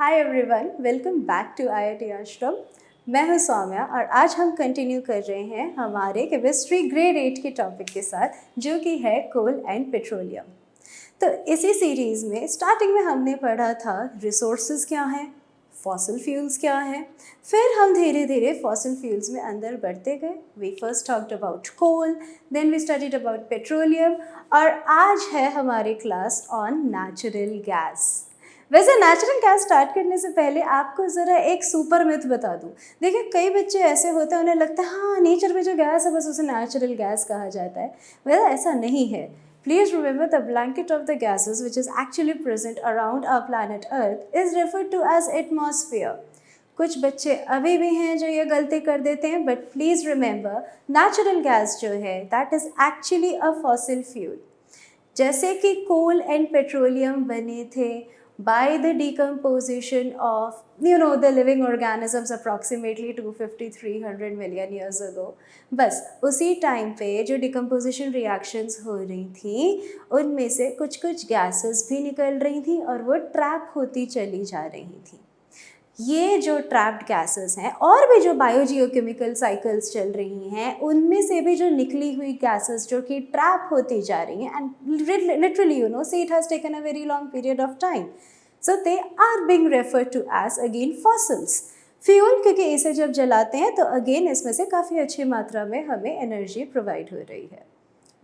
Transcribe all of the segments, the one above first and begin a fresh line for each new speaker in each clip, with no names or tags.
Hi everyone, welcome back to IIT Ashram. मैं हूं सौम्या और आज हम कंटिन्यू कर रहे हैं हमारे केमिस्ट्री ग्रेड 8 के टॉपिक के साथ, जो कि है कोल एंड पेट्रोलियम। तो इसी सीरीज़ में स्टार्टिंग में हमने पढ़ा था रिसोर्सेज क्या हैं, फॉसिल फ्यूल्स क्या हैं, फिर हम धीरे धीरे फॉसिल फ्यूल्स में अंदर बढ़ते गए। We first talked about coal, then we studied about petroleum, और आज है हमारी क्लास ऑन नेचुरल गैस। वैसे नेचुरल गैस स्टार्ट करने से पहले आपको ज़रा एक सुपर मिथ बता दूं। देखिए, कई बच्चे ऐसे होते हैं, उन्हें लगता है हाँ नेचर में जो गैस है बस उसे नेचुरल गैस कहा जाता है। वैसे ऐसा नहीं है। Please remember the blanket of the gases which is actually present around our planet Earth is referred to as atmosphere. कुछ बच्चे अभी भी हैं जो ये गलती कर देते हैं, but please remember natural gas जो है that is actually a fossil fuel. जैसे कि कोल एंड पेट्रोलियम बने थे by the decomposition of the living organisms approximately 250-300 million years ago। बस उसी टाइम पे जो डिकम्पोजिशन रिएक्शंस हो रही थी उनमें से कुछ कुछ गैसेस भी निकल रही थी और वो ट्रैप होती चली जा रही थी। ये जो ट्रैप्ड गैसेस हैं और भी जो बायोजियोकेमिकल साइकिल्स चल रही हैं उनमें से भी जो निकली हुई गैसेस जो कि ट्रैप होती जा रही हैं, and literally see it has taken a very long period of time, so they are being referred to as again fossils fuel, क्योंकि इसे जब जलाते हैं तो अगेन इसमें से काफ़ी अच्छी मात्रा में हमें एनर्जी प्रोवाइड हो रही है,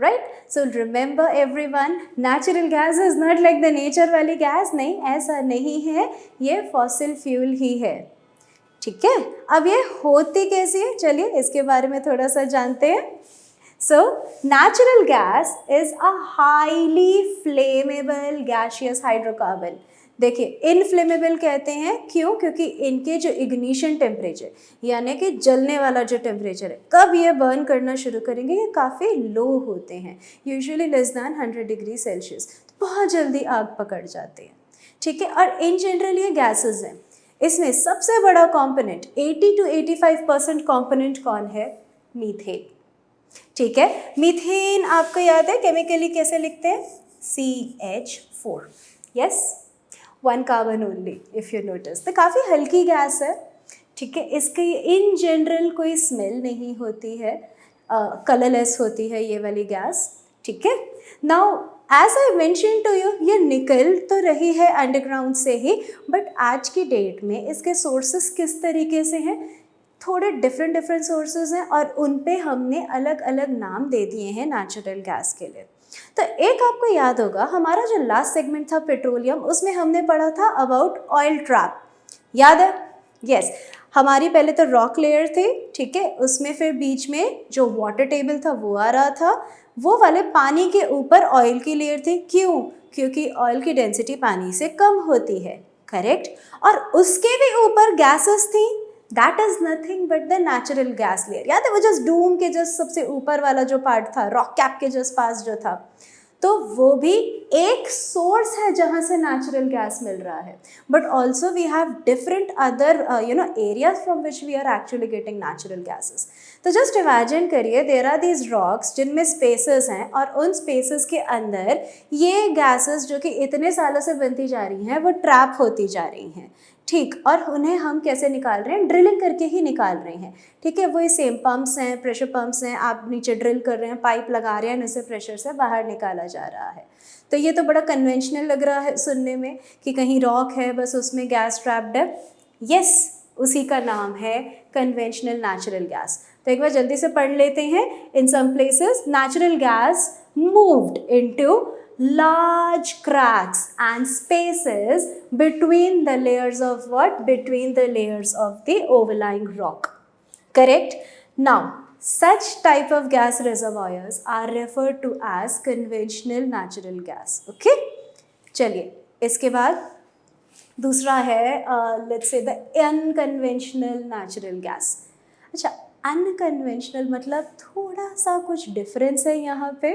right. So remember everyone, natural gas is not like the nature वाली गैस, नहीं, ऐसा नहीं है, ये फॉसिल फ्यूल ही है, ठीक है। अब ये होती कैसी है, चलिए इसके बारे में थोड़ा सा जानते हैं। So natural gas is a highly flammable gaseous hydrocarbon. देखिए, इनफ्लेमेबल कहते हैं, क्यों? क्योंकि इनके जो इग्निशन टेम्परेचर यानी कि जलने वाला जो टेम्परेचर है, कब ये बर्न करना शुरू करेंगे, ये काफ़ी लो होते हैं, usually less than 100 degree Celsius, बहुत जल्दी आग पकड़ जाते हैं, ठीक है। और इन जनरल ये गैसेज हैं। इसमें सबसे बड़ा कॉम्पोनेंट 80 to 85% कॉम्पोनेंट कौन है? मीथेन, ठीक है। मीथेन आपको याद है केमिकली कैसे लिखते हैं? CH4, yes, 1 carbon only if you notice. तो काफ़ी हल्की गैस है, ठीक है। इसकी इन जनरल कोई स्मेल नहीं होती है, कलरलेस होती है ये वाली गैस, ठीक है। Now as I mention to you, ये निकल तो रही है अंडरग्राउंड से ही, बट आज की डेट में इसके सोर्सेस किस तरीके से हैं? थोड़े डिफरेंट सोर्सेज हैं और उन पे हमने अलग अलग नाम दे दिए हैं नेचुरल गैस के लिए। तो एक आपको याद होगा, हमारा जो लास्ट सेगमेंट था पेट्रोलियम, उसमें हमने पढ़ा था अबाउट ऑयल ट्रैप, याद है? यस, हमारी पहले तो रॉक लेयर थी, ठीक है, उसमें फिर बीच में जो वाटर टेबल था वो आ रहा था, वो वाले पानी के ऊपर ऑयल की लेयर थी। क्यों? क्योंकि ऑयल की डेंसिटी पानी से कम होती है, करेक्ट। और उसके भी ऊपर गैसेस थी, that is nothing but the natural gas layer. याद है वो जस्ट डूम के जस्ट सबसे ऊपर वाला जो पार्ट था, रॉक कैप के जस्ट पास जो था, तो वो भी एक सोर्स है जहाँ से नेचुरल गैस मिल रहा है। But also we have different other areas from which we are actually getting natural gases. तो जस्ट इमेजिन करिए, देयर आर दीज रॉक्स जिनमें स्पेसेस हैं और उन स्पेसेस के अंदर ये गैसेस जो कि इतने सालों से बनती जा रही हैं वो ट्रैप होती जा रही हैं, ठीक। और उन्हें हम कैसे निकाल रहे हैं? ड्रिलिंग करके ही निकाल रहे हैं, ठीक है। वही सेम पंप्स हैं, प्रेशर पंप्स हैं, आप नीचे ड्रिल कर रहे हैं, पाइप लगा रहे हैं, उसे प्रेशर से बाहर निकाला जा रहा है। तो ये तो बड़ा कन्वेंशनल लग रहा है सुनने में कि कहीं रॉक है बस उसमें गैस ट्रैप्ड है। यस, उसी का नाम है कन्वेंशनल नेचुरल गैस। तो एक बार जल्दी से पढ़ लेते हैं। In some places natural gas moved into large cracks and spaces between the layers of what? Between the layers of the overlying rock, correct. Now such type of gas reservoirs are referred to as conventional natural gas, okay। चलिए इसके बाद दूसरा है let's say the unconventional natural gas। अच्छा, unconventional मतलब थोड़ा सा कुछ डिफरेंस है यहाँ पे।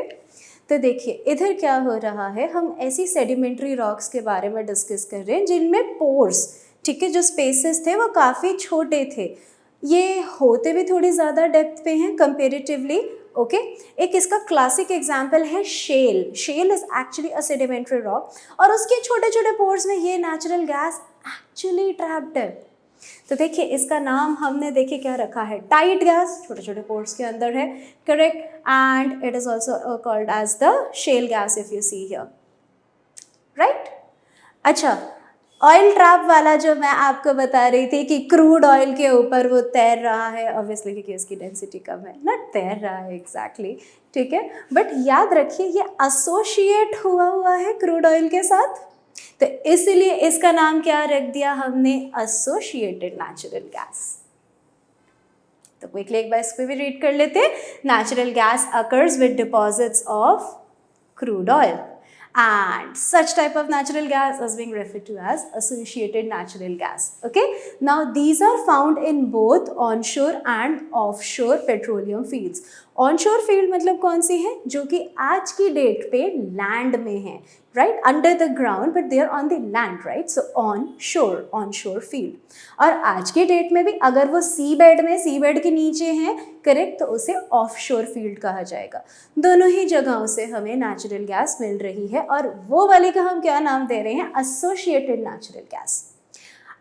तो देखिए इधर क्या हो रहा है, हम ऐसी सेडिमेंट्री रॉक्स के बारे में डिस्कस कर रहे हैं जिनमें पोर्स, ठीक है, जो स्पेसेस थे वो काफ़ी छोटे थे। ये होते भी थोड़ी ज़्यादा डेप्थ पे हैं कंपेरेटिवली, ओके। एक इसका क्लासिक एग्जांपल है shale. Shale is actually a sedimentary rock और उसके छोटे छोटे पोर्स में ये नेचुरल गैस एक्चुअली ट्रैप्ड है। तो देखिए इसका नाम हमने देखिए क्या रखा है, टाइट गैस, छोटे छोटे पोर्स के अंदर है, correct, and it is also called as the shale gas if you see here, right. अच्छा, ऑयल ट्रैप वाला जो मैं आपको बता रही थी कि क्रूड ऑयल के ऊपर वो तैर रहा है, ऑब्वियसली क्योंकि उसकी डेंसिटी कम है, ना तैर रहा है एग्जैक्टली, ठीक है, बट याद रखिए ये एसोसिएट हुआ है क्रूड ऑयल के साथ, तो इसलिए इसका नाम क्या रख दिया हमने, एसोसिएटेड नेचुरल गैस। तो क्विकली एक बार इसको भी रीड कर लेते हैं, natural gas occurs with deposits of crude oil and such type of natural gas is being referred to as associated natural gas. Okay, now these are found in both onshore and offshore petroleum fields. Onshore field मतलब कौन सी है, जो कि आज की date पे land में है, right, under the ground but they are on the land, right, so onshore field. और आज की डेट में भी अगर वो सी बेड के नीचे हैं, करेक्ट, तो उसे ऑफशोर फील्ड कहा जाएगा। दोनों ही जगहों से हमें नेचुरल गैस मिल रही है और वो वाले का हम क्या नाम दे रहे हैं, एसोसिएटेड नेचुरल गैस।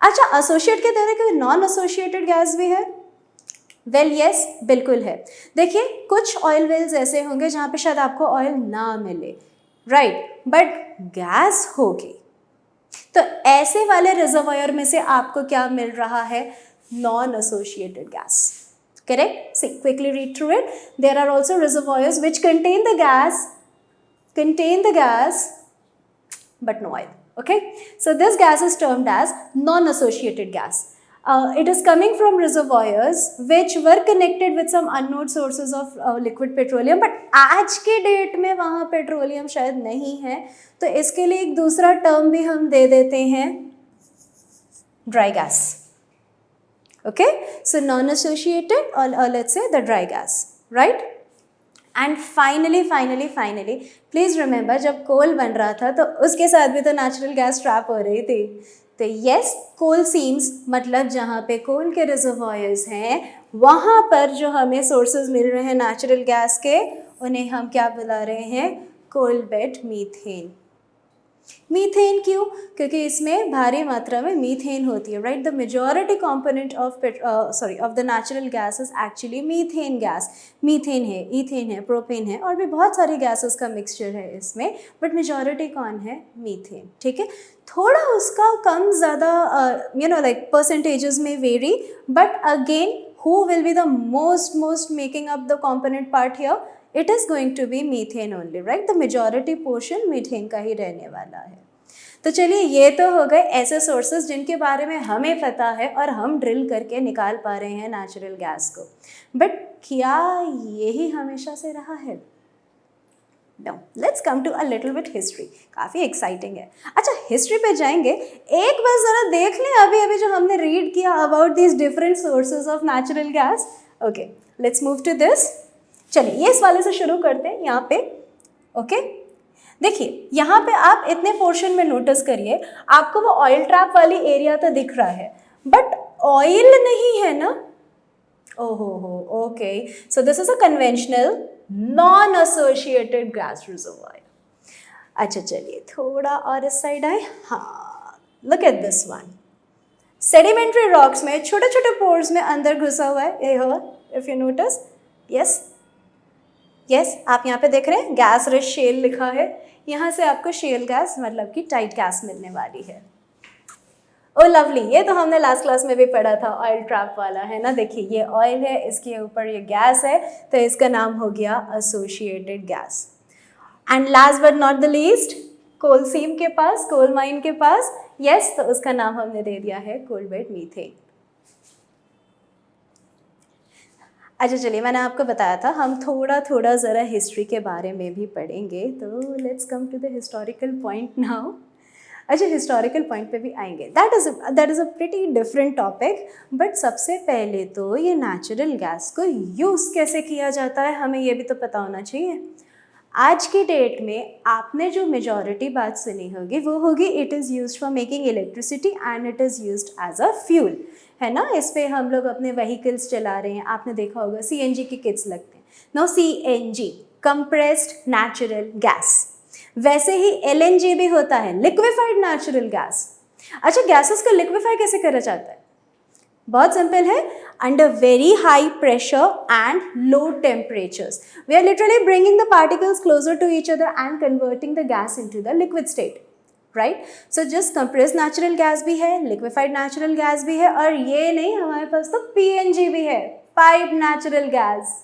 अच्छा, एसोसिएट के तरह कोई नॉन एसोसिएटेड गैस भी है? वेल यस, बिल्कुल है। देखिए कुछ ऑयल वेल्स ऐसे होंगे जहाँ पे शायद आपको ऑयल ना मिले, राइट, बट गैस होगी, तो ऐसे वाले रिजर्वायर में से आपको क्या मिल रहा है, non associated gas, correct. See quickly read through it, there are also reservoirs which contain the gas but no oil. Okay, so this gas is termed as non-associated gas. It is coming from reservoirs which were connected with some unknown sources of liquid petroleum, but आज के date में वहाँ petroleum शायद नहीं है, तो इसके लिए एक दूसरा टर्म भी हम दे देते हैं, dry gas. Okay, so non-associated or let's say the dry gas, right? And finally please remember, जब कोल बन रहा था तो उसके साथ भी तो नेचुरल गैस ट्रैप हो रही थी। तो यस, कोल सीम्स मतलब जहाँ पे कोल के रिजर्वायर्स हैं वहाँ पर जो हमें सोर्सेज मिल रहे हैं नेचुरल गैस के, उन्हें हम क्या बुला रहे हैं, कोल बेड मीथेन। मीथेन क्यों? क्योंकि इसमें भारी मात्रा में मीथेन होती है, right. The majority component of the natural gas is actually methane gas. Methane है, ईथेन है, प्रोपेन है, और भी बहुत सारी गैसेस का मिक्सचर है इसमें, बट मेजॉरिटी कौन है, मीथेन, ठीक है। थोड़ा उसका कम ज़्यादा लाइक परसेंटेजेस में very, but again who will be the most making up the component part here? It is going to be methane only, right? The majority portion methane का ही रहने वाला है। तो चलिए, ये तो हो गए ऐसे सोर्सेज जिनके बारे में हमें पता है और हम ड्रिल करके निकाल पा रहे हैं नेचुरल गैस को, बट क्या यही हमेशा से रहा है? No, let's come to a little bit history. काफ़ी एक्साइटिंग है। अच्छा, हिस्ट्री पे जाएंगे, एक बार ज़रा देख लें अभी जो हमने रीड किया about this different sources of natural gas. Okay, let's move to this. चलिए, ये इस वाले से शुरू करते हैं यहाँ पे। ओके, देखिए यहाँ पे आप इतने पोर्शन में नोटिस करिए, आपको वो ऑयल ट्रैप वाली एरिया तो दिख रहा है, बट ऑयल नहीं है ना। ओहो, okay, so this is a conventional non-associated gas reservoir. अच्छा, चलिए थोड़ा और इस साइड आए। हाँ, look at this one. Sedimentary rocks में छोटे छोटे pores में अंदर घुसा हुआ है, ये if you notice, yes, आप यहाँ पे देख रहे हैं गैस रिच शेल लिखा है, यहाँ से आपको शेल गैस मतलब कि टाइट गैस मिलने वाली है। ओ लवली, ये तो हमने लास्ट क्लास में भी पढ़ा था, ऑयल ट्रैप वाला, है ना। देखिए ये ऑयल है, इसके ऊपर ये गैस है, तो इसका नाम हो गया associated gas. And last but not the least, coal seam के पास, कोल माइन के पास, यस, तो उसका नाम हमने दे दिया है कोल बेड मीथेन। अच्छा, चलिए, मैंने आपको बताया था हम थोड़ा ज़रा हिस्ट्री के बारे में भी पढ़ेंगे, तो let's come to the historical point now. अच्छा, हिस्टोरिकल पॉइंट पे भी आएंगे, that is a pretty different topic, but सबसे पहले तो ये नेचुरल गैस को यूज़ कैसे किया जाता है हमें ये भी तो पता होना चाहिए। आज की डेट में आपने जो मेजॉरिटी बात सुनी होगी वो होगी it is used for making electricity and it is used as a fuel, है ना। इस पर हम लोग अपने व्हीकल्स चला रहे हैं, आपने देखा होगा CNG के किट्स लगते हैं। Now CNG, compressed natural gas, वैसे ही LNG भी होता है, लिक्विफाइड नेचुरल गैस। अच्छा, गैसेस को लिक्विफाई कैसे करा जाता है? बहुत सिंपल है, under very high pressure and low temperatures we are literally bringing the particles closer to each other and converting the gas into the liquid state, right? So just compress natural gas भी है, liquefied natural gas भी है, और ये नहीं, हमारे पास तो PNG भी है, पाइप नेचुरल गैस।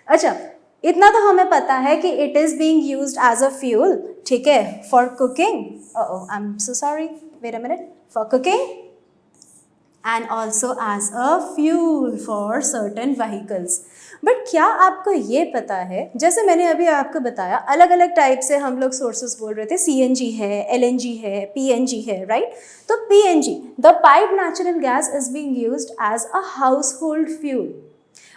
अच्छा, इतना तो हमें पता है कि it is being used as a fuel, ठीक है, for cooking, I am so sorry, wait a minute, for cooking and also as a fuel for certain vehicles. But क्या आपको ये पता है, जैसे मैंने अभी आपको बताया अलग अलग टाइप से हम लोग सोर्सेस बोल रहे थे, सीएनजी है, एलएनजी है, पीएनजी है, राइट? तो PNG, the pipe natural gas is being used as a household fuel.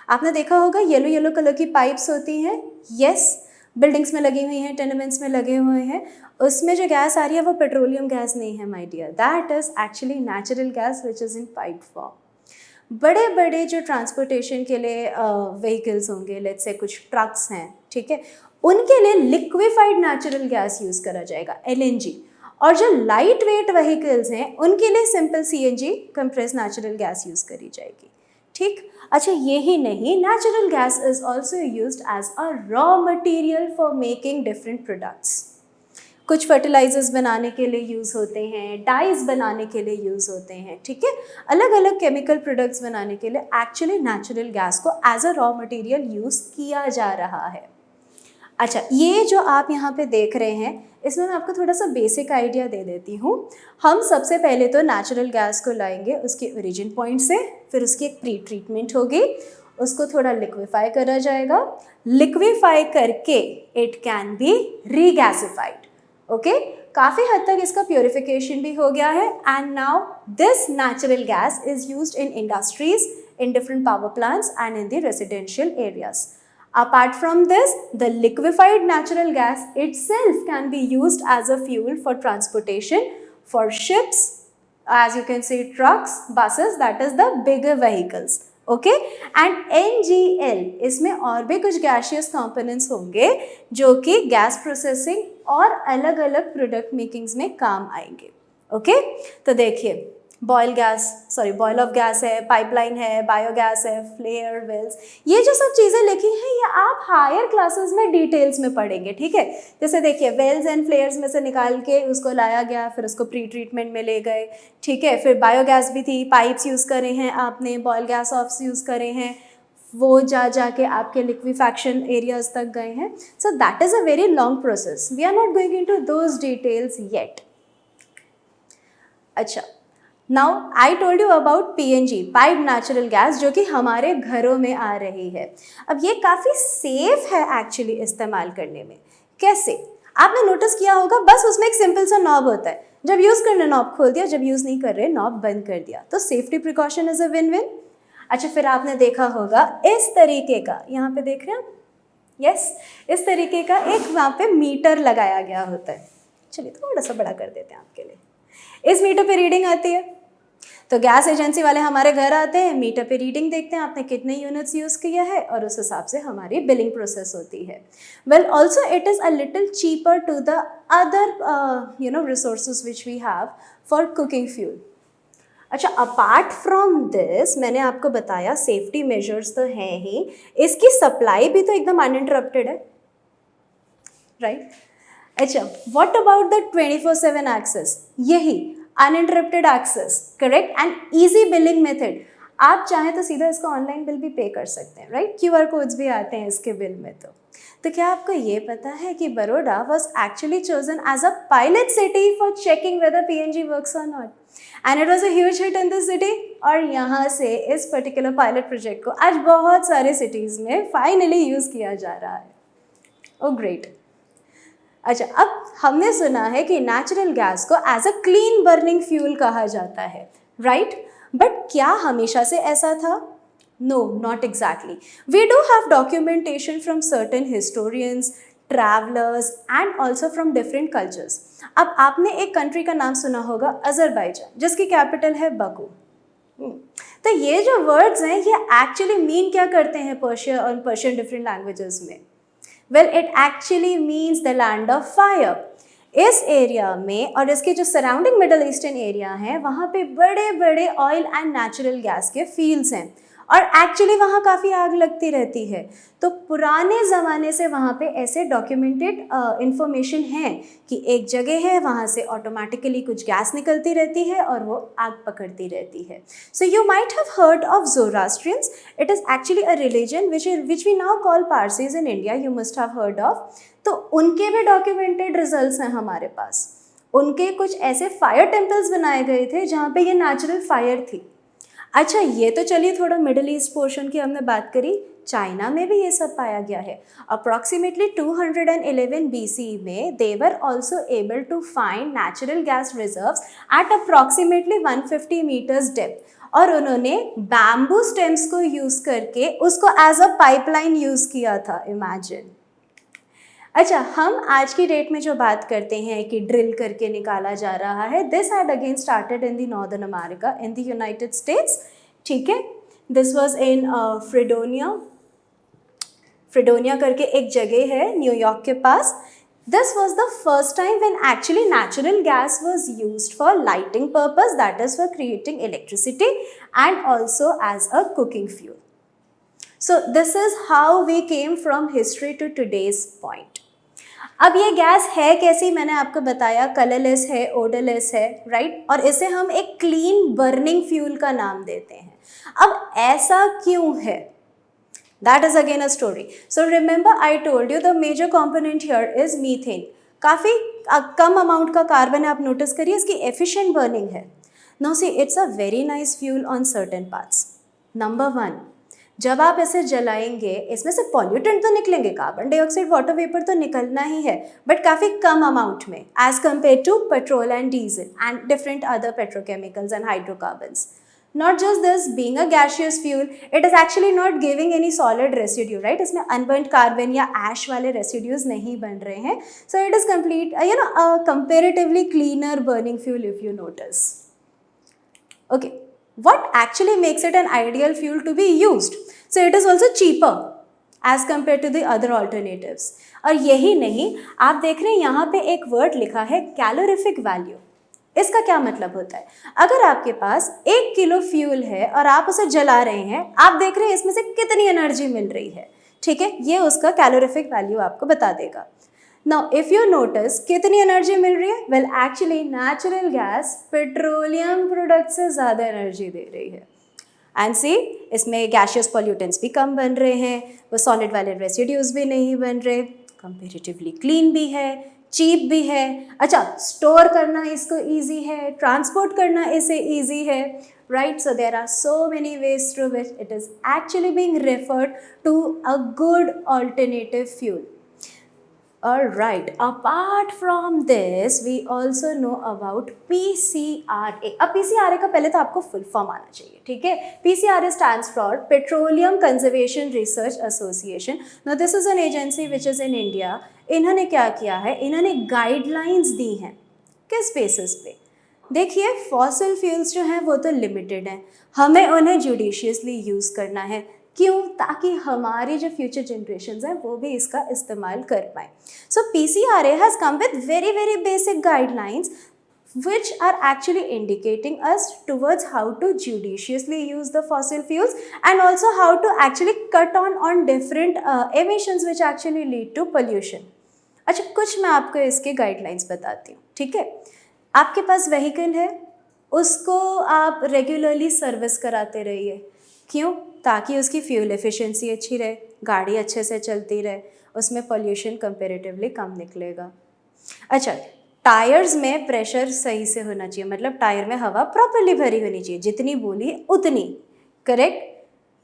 आपने देखा होगा येलो येलो कलर की पाइप्स होती हैं, यस, बिल्डिंग्स में लगी हुई हैं, टेनेमेंट्स में लगे हुए हैं, उसमें जो गैस आ रही है वो पेट्रोलियम गैस नहीं है my dear, that is actually natural gas which is in pipe form. बड़े बड़े जो ट्रांसपोर्टेशन के लिए व्हीकल्स होंगे, लेट्स से कुछ ट्रक्स हैं, ठीक है, उनके लिए लिक्विफाइड नेचुरल गैस यूज़ करा जाएगा, एलएनजी। और जो लाइट वेट व्हीकल्स हैं उनके लिए simple CNG, compressed natural gas use करी जाएगी, ठीक? अच्छा, यही नहीं, natural gas is also used as a raw material for making different products. कुछ फर्टिलाइजर्स बनाने के लिए यूज़ होते हैं, डाइज बनाने के लिए यूज़ होते हैं, ठीक है, अलग अलग केमिकल प्रोडक्ट्स बनाने के लिए एक्चुअली नेचुरल गैस को as a raw material use किया जा रहा है। अच्छा, ये जो आप यहाँ पे देख रहे हैं, इसमें मैं आपको थोड़ा सा बेसिक आइडिया दे देती हूँ। हम सबसे पहले तो नेचुरल गैस को लाएंगे उसके ओरिजिन पॉइंट से, फिर उसकी एक प्री ट्रीटमेंट होगी, उसको थोड़ा लिक्विफाई करा जाएगा, लिक्विफाई करके इट कैन बी रीगैसिफाइड, ओके? काफ़ी हद तक इसका प्योरिफिकेशन भी हो गया है, and now this natural gas is used in industries, in different power plants and in the residential areas. Apart from this, the liquefied natural gas itself can be used as a fuel for transportation, for ships, as you can see trucks, buses, that is the bigger vehicles. Okay, and NGL, इसमें और भी कुछ gaseous components होंगे जो कि gas processing और अलग अलग प्रोडक्ट मेकिंग्स में काम आएंगे, ओके? तो देखिए, boil gas, sorry boil of gas है, पाइपलाइन है, बायोगैस है, फ्लेयर, वेल्स, ये जो सब चीज़ें लिखी हैं ये आप हायर क्लासेस में डिटेल्स में पढ़ेंगे, ठीक है? जैसे देखिए, वेल्स एंड फ्लेयर्स में से निकाल के उसको लाया गया, फिर उसको प्री ट्रीटमेंट में ले गए, ठीक है, फिर बायोगैस भी थी, पाइप्स यूज़ करे हैं आपने, बॉयल गैस ऑफ्स यूज़ करे हैं, वो जाके आपके लिक्विफैक्शन एरियाज तक गए हैं। So that is a very long process, we are not going into those details yet. अच्छा, now I told you about PNG, pipe natural gas, जो कि हमारे घरों में आ रही है। अब ये काफ़ी सेफ है एक्चुअली इस्तेमाल करने में। कैसे? आपने नोटिस किया होगा, बस उसमें एक सिंपल सा नॉब होता है, जब यूज़ करना नॉब खोल दिया, जब यूज़ नहीं कर रहे नॉब बंद कर दिया, तो safety precaution is a win win. अच्छा, फिर आपने देखा होगा इस तरीके का, यहाँ पे देख रहे हैं, यस, इस तरीके का एक वहाँ पे मीटर लगाया गया होता है। चलिए थोड़ा सा बड़ा कर देते हैं आपके लिए। इस मीटर पे रीडिंग आती है, तो गैस एजेंसी वाले हमारे घर आते हैं, मीटर पे रीडिंग देखते हैं आपने कितने यूनिट्स यूज़ किया है, और उस हिसाब से हमारी बिलिंग प्रोसेस होती है। Well, also it is a little cheaper to the other resources which we have for cooking fuel. अच्छा, अपार्ट फ्रॉम दिस, मैंने आपको बताया सेफ्टी मेजर्स तो हैं ही, इसकी सप्लाई भी तो एकदम अनइंटरप्टेड है, राइट? अच्छा, व्हाट अबाउट द 24/7 एक्सेस? यही uninterrupted access, correct, and easy billing method. आप चाहें तो सीधा इसका ऑनलाइन बिल भी पे कर सकते हैं, राइट? QR कोड्स भी आते हैं इसके बिल में। तो क्या आपको ये पता है कि Baroda was actually chosen as a pilot city for checking whether PNG works और not, and it was a huge hit in this city. और यहाँ से इस पर्टिकुलर पायलट प्रोजेक्ट को आज बहुत सारे सिटीज़ में फाइनली यूज़ किया जा रहा है। Oh great. अच्छा, अब हमने सुना है कि नेचुरल गैस को as a clean burning fuel कहा जाता है, राइट? बट क्या हमेशा से ऐसा था? No, not exactly. We do have documentation from certain historians, travellers and also from different cultures. अब आपने एक कंट्री का नाम सुना होगा, अजरबैजान, जिसकी कैपिटल है बकू। तो ये जो वर्ड्स हैं ये एक्चुअली मीन क्या करते हैं पर्शिया और पर्शियन डिफरेंट लैंग्वेजेस में? Well, it actually means the land of fire. इस एरिया में और इसके जो सराउंडिंग मिडल ईस्टर्न एरिया है वहाँ पे बड़े बड़े ऑयल एंड नेचुरल गैस के फील्ड्स हैं और एक्चुअली वहाँ काफ़ी आग लगती रहती है। तो पुराने ज़माने से वहाँ पे ऐसे डॉक्यूमेंटेड इंफॉर्मेशन है कि एक जगह है वहाँ से ऑटोमेटिकली कुछ गैस निकलती रहती है और वो आग पकड़ती रहती है। So you might have heard of Zoroastrians. It is actually a religion which we now call Parsis in India, you must have heard of. तो उनके भी डॉक्यूमेंटेड रिजल्ट्स हैं हमारे पास। उनके कुछ ऐसे फायर टेम्पल्स बनाए गए थे जहाँ पे ये नेचुरल फायर थी। अच्छा, ये तो चलिए थोड़ा मिडिल ईस्ट पोर्शन की हमने बात करी। चाइना में भी ये सब पाया गया है। अप्रॉक्सीमेटली 211 BC में they were also able to find natural gas reserves at approximately 150 metres depth और उन्होंने बैम्बू स्टेम्स को यूज़ करके उसको एज अ पाइपलाइन यूज़ किया था। इमेजिन। अच्छा, हम आज की डेट में जो बात करते हैं कि ड्रिल करके निकाला जा रहा है, this had again started in the northern America in the United states. ठीक है, दिस वाज इन फ्रीडोनिया करके एक जगह है न्यूयॉर्क के पास। This was the first time when actually natural gas was used for lighting purpose, that is for creating electricity and also as a cooking fuel. So this is how we came from history to today's point. अब ये gas है कैसी, मैंने आपको बताया, colourless है, odourless है, right, और इसे हम एक क्लीन बर्निंग फ्यूल का नाम देते हैं। अब ऐसा क्यों है? That is again a story. So remember I told you the major component here is methane. काफ़ी कम अमाउंट का कार्बन है, आप नोटिस करिए, इसकी एफिशिएंट बर्निंग है। Now see, it's a very nice fuel on certain parts. Number 1, जब आप इसे जलाएंगे इसमें से पॉल्यूटेंट तो निकलेंगे, कार्बन डाइऑक्साइड, वाटर वेपर तो निकलना ही है, बट काफ़ी कम अमाउंट में as compare to petrol and diesel and different other petrochemicals and hydrocarbons. Not just this, being a gaseous fuel, it is actually not giving any solid residue, right? इसमें unburnt carbon या ash वाले residues नहीं बन रहे हैं. So it is complete, a comparatively cleaner burning fuel if you notice. Okay, what actually makes it an ideal fuel to be used? So it is also cheaper as compared to the other alternatives. और यही नहीं, आप देख रहे हैं यहाँ पे एक word लिखा है calorific value. इसका क्या मतलब होता है? अगर आपके पास 1 किलो फ्यूल है और आप उसे जला रहे हैं, आप देख रहे हैं इसमें से कितनी एनर्जी मिल रही है, ठीक है, ये उसका कैलोरीफिक वैल्यू आपको बता देगा। नाउ इफ यू नोटिस कितनी एनर्जी मिल रही है, well actually natural gas petroleum product से ज़्यादा एनर्जी दे रही है। एंड सी, इसमें गैशियस पॉल्यूटेंट्स भी कम बन रहे हैं, वो सॉलिड वाले रेसिड्यूज भी नहीं बन रहे, कंपेरेटिवली क्लीन भी है, चीप भी है। अच्छा, स्टोर करना इसको इजी है, ट्रांसपोर्ट करना इसे इजी है, right? So there are so many ways through which it is actually being referred to a good alternative fuel. Alright, apart from this, we also know about PCRA. अब PCRA का पहले तो आपको full form आना चाहिए, ठीक है? PCRA stands for Petroleum Conservation Research Association. Now this is an agency which is in India. इन्होंने क्या किया है, इन्होंने गाइडलाइंस दी हैं। किस बेसिस पे? देखिए, फॉसिल फ्यूल्स जो हैं वो तो लिमिटेड हैं, हमें उन्हें जुडिशियसली यूज़ करना है। क्यों? ताकि हमारी जो फ्यूचर जनरेशन्स हैं वो भी इसका इस्तेमाल कर पाएँ। सो PCRA has come with very very basic guidelines which are actually indicating us towards how to judiciously use the fossil fuels and also how to actually cut on different emissions which actually lead to pollution. अच्छा, कुछ मैं आपको इसके guidelines बताती हूँ, ठीक है? आपके पास व्हीकल है, उसको आप रेगुलरली सर्विस कराते रहिए। क्यों? ताकि उसकी फ्यूल एफिशिएंसी अच्छी रहे, गाड़ी अच्छे से चलती रहे, उसमें पोल्यूशन कंपेरेटिवली कम निकलेगा। अच्छा, टायर्स में प्रेशर सही से होना चाहिए, मतलब टायर में हवा प्रॉपरली भरी होनी चाहिए, जितनी बोली उतनी, करेक्ट?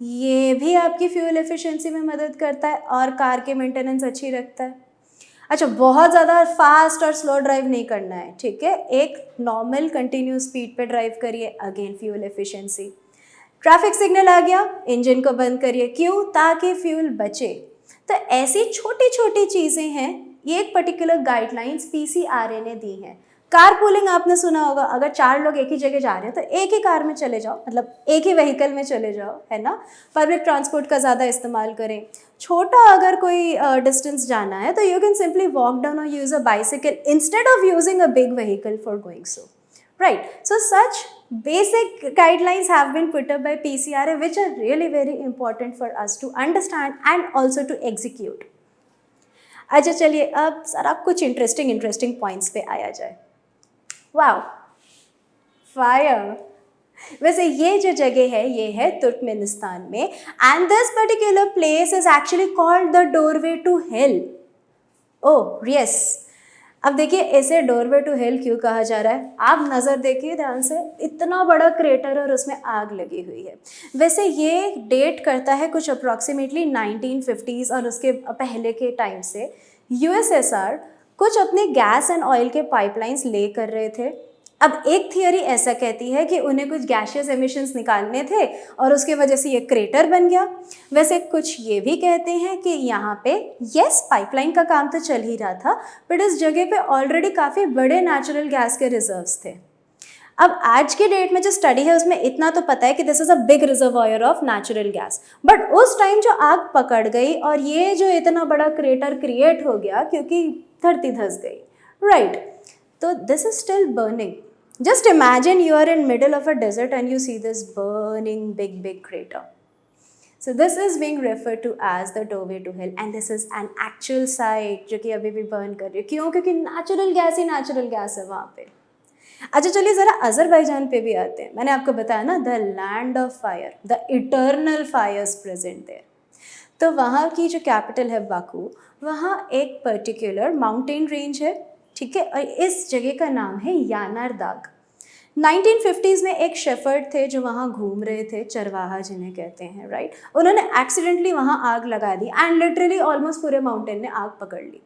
ये भी आपकी फ्यूल एफिशिएंसी में मदद करता है और कार की मेंटेनेंस अच्छी रखता है। अच्छा, बहुत ज़्यादा फास्ट और स्लो ड्राइव नहीं करना है, ठीक है? एक नॉर्मल कंटिन्यूस स्पीड पे ड्राइव करिए, again fuel efficiency. Traffic signal आ गया, इंजन को बंद करिए। क्यों? ताकि फ्यूल बचे। तो ऐसी छोटी छोटी चीज़ें हैं, ये एक पर्टिकुलर गाइडलाइंस PCRA ने दी हैं। कार पूलिंग आपने सुना होगा, अगर 4 लोग एक ही जगह जा रहे हैं तो एक ही कार में चले जाओ, मतलब एक ही व्हीकल में चले जाओ, है ना। पब्लिक ट्रांसपोर्ट का ज़्यादा इस्तेमाल करें। छोटा अगर कोई डिस्टेंस जाना है तो you can simply walk down और use a bicycle instead of using a big vehicle for going so, right? So such basic guidelines have been put up by PCRA which are really very important for us to understand and also to execute. अच्छा चलिए अब sir आप कुछ interesting points पे आया जाए। Wow, fire. वैसे ये जो जगह है ये है तुर्कमेनिस्तान में, and this particular place is actually called the doorway to hell. Oh yes, अब देखिए ऐसे डोरवे टू हेल क्यों कहा जा रहा है, आप नज़र देखिए ध्यान से, इतना बड़ा क्रेटर और उसमें आग लगी हुई है। वैसे ये डेट करता है कुछ अप्रॉक्सीमेटली 1950s और उसके पहले के टाइम से। यूएसएसआर कुछ अपने गैस एंड ऑयल के पाइपलाइंस ले कर रहे थे। अब एक थियोरी ऐसा कहती है कि उन्हें कुछ गैशियस एमिशंस निकालने थे और उसके वजह से ये क्रेटर बन गया। वैसे कुछ ये भी कहते हैं कि यहाँ पे यस पाइपलाइन का काम तो चल ही रहा था, बट इस जगह पे ऑलरेडी काफ़ी बड़े नेचुरल गैस के रिजर्व्स थे। अब आज के डेट में जो स्टडी है उसमें इतना तो पता है कि this is a big reservoir of natural gas, but उस टाइम जो आग पकड़ गई और ये जो इतना बड़ा क्रेटर क्रिएट हो गया क्योंकि धरती धंस गई, राइट? तो this is still burning. Just imagine you are in middle of a desert and you see this burning big crater. So this is being referred to as the doorway to hell, and this is an actual site जो कि अभी भी burn कर रही है। क्यों? क्योंकि natural gas ही natural gas है वहाँ पे। अच्छा चलिए ज़रा अज़रबैजान पे भी आते हैं। मैंने आपको बताया ना, the land of fire, the eternal fires present there. तो वहाँ की जो कैपिटल है बाकू, वहाँ एक पर्टिकुलर माउंटेन रेंज है, ठीक है, और इस जगह का नाम है यानार दाग। 1950s में एक शेफर्ड थे जो वहाँ घूम रहे थे, चरवाहा जिन्हें कहते हैं, राइट। उन्होंने एक्सीडेंटली वहाँ आग लगा दी एंड लिटरली ऑलमोस्ट पूरे माउंटेन ने आग पकड़ ली।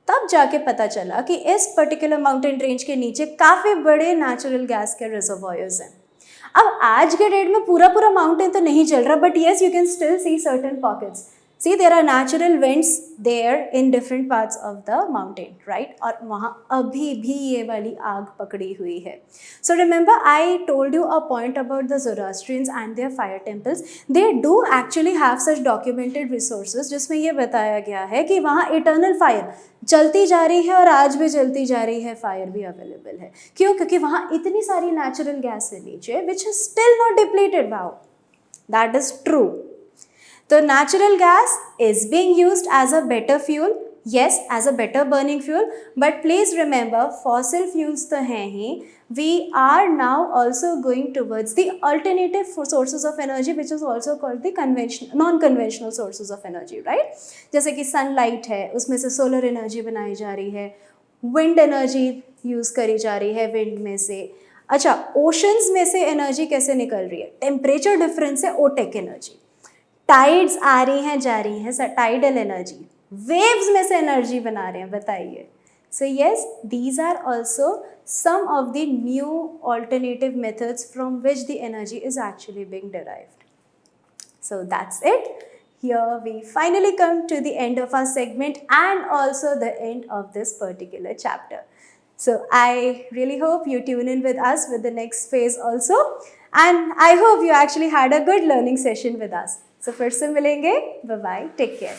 तब जाके पता चला कि इस पर्टिकुलर माउंटेन रेंज के नीचे काफ़ी बड़े नेचुरल गैस के रिजर्वॉयर्स हैं। अब आज के डेट में पूरा माउंटेन तो नहीं चल रहा, but yes you can still see certain pockets. See, there are natural vents there in different parts of the mountain, right? और वहाँ अभी भी ये वाली आग पकड़ी हुई है। So remember I told you a point about the Zoroastrians and their fire temples. They do actually have such documented resources जिसमें ये बताया गया है कि वहाँ eternal fire चलती जा रही है और आज भी चलती जा रही है, फायर भी अवेलेबल है। क्यों? क्योंकि वहाँ इतनी सारी नेचुरल गैस है नीचे which is still not depleted. Wow, that is true. तो natural gas is being used as a better fuel, yes, as a better burning fuel, but please remember fossil fuels तो हैं ही, we are now also going towards the alternative sources of energy which is also called the non-conventional sources of energy, right? जैसे कि sunlight है, उसमें से solar energy बनाई जा रही है, wind energy use करी जा रही है wind में से। अच्छा, oceans में से energy कैसे निकल रही है? temperature difference है ओटेक एनर्जी। टाइड्स आ रही हैं जा रही हैं, टाइडल एनर्जी, वेव्स में से एनर्जी बना रहे हैं, बताइए। So yes, these are also some of the new alternative methods from which the energy is actually being derived. So that's it. Here we finally come to the end of our segment and also the end of this particular chapter. So I really hope you tune in with us with the next phase also, and I hope you actually had a good learning session with us. So फिर से मिलेंगे, bye bye, take care.